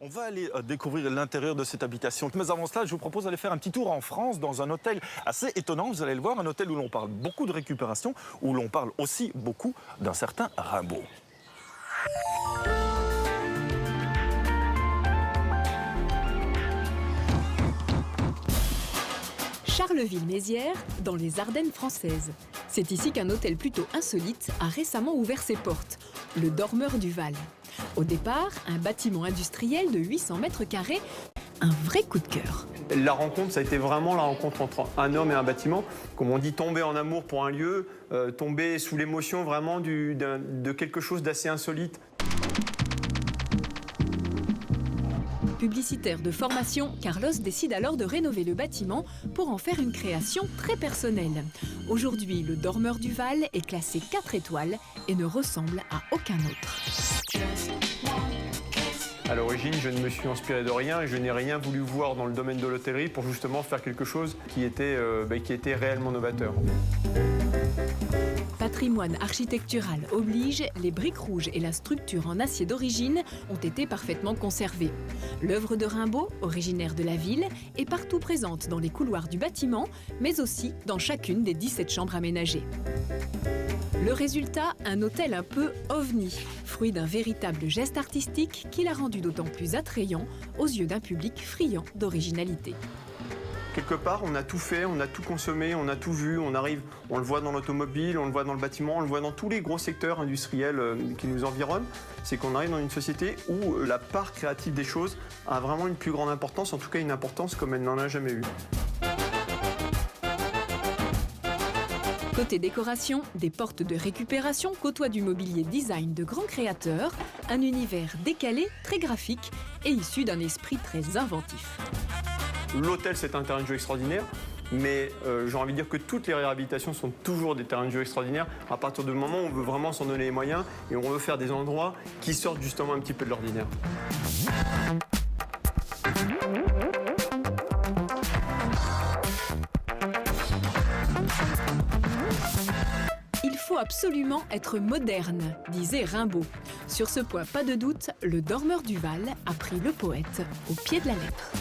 On va aller découvrir l'intérieur de cette habitation. Mais avant cela, je vous propose d'aller faire un petit tour en France dans un hôtel assez étonnant. Vous allez le voir, un hôtel où l'on parle beaucoup de récupération, où l'on parle aussi beaucoup d'un certain Rimbaud. Charleville-Mézières, dans les Ardennes françaises. C'est ici qu'un hôtel plutôt insolite a récemment ouvert ses portes, le Dormeur du Val. Au départ, un bâtiment industriel de 800 mètres carrés, un vrai coup de cœur. La rencontre, ça a été vraiment la rencontre entre un homme et un bâtiment. Comme on dit, tomber en amour pour un lieu, tomber sous l'émotion vraiment de quelque chose d'assez insolite. Publicitaire de formation, Carlos décide alors de rénover le bâtiment pour en faire une création très personnelle. Aujourd'hui, le Dormeur du Val est classé 4 étoiles et ne ressemble à aucun autre. À l'origine, je ne me suis inspiré de rien et je n'ai rien voulu voir dans le domaine de l'hôtellerie pour justement faire quelque chose qui était réellement novateur. Patrimoine architectural oblige, les briques rouges et la structure en acier d'origine ont été parfaitement conservées. L'œuvre de Rimbaud, originaire de la ville, est partout présente dans les couloirs du bâtiment, mais aussi dans chacune des 17 chambres aménagées. Le résultat, un hôtel un peu ovni, fruit d'un véritable geste artistique qui l'a rendu d'autant plus attrayant aux yeux d'un public friand d'originalité. Quelque part, on a tout fait, on a tout consommé, on a tout vu, on le voit dans l'automobile, on le voit dans le bâtiment, on le voit dans tous les gros secteurs industriels qui nous environnent. C'est qu'on arrive dans une société où la part créative des choses a vraiment une plus grande importance, en tout cas une importance comme elle n'en a jamais eu. Côté décoration, des portes de récupération côtoient du mobilier design de grands créateurs, un univers décalé, très graphique et issu d'un esprit très inventif. L'hôtel, c'est un terrain de jeu extraordinaire, mais j'ai envie de dire que toutes les réhabilitations sont toujours des terrains de jeu extraordinaires à partir du moment où on veut vraiment s'en donner les moyens et on veut faire des endroits qui sortent justement un petit peu de l'ordinaire. Il faut absolument être moderne, disait Rimbaud. Sur ce point, pas de doute, le Dormeur du Val a pris le poète au pied de la lettre.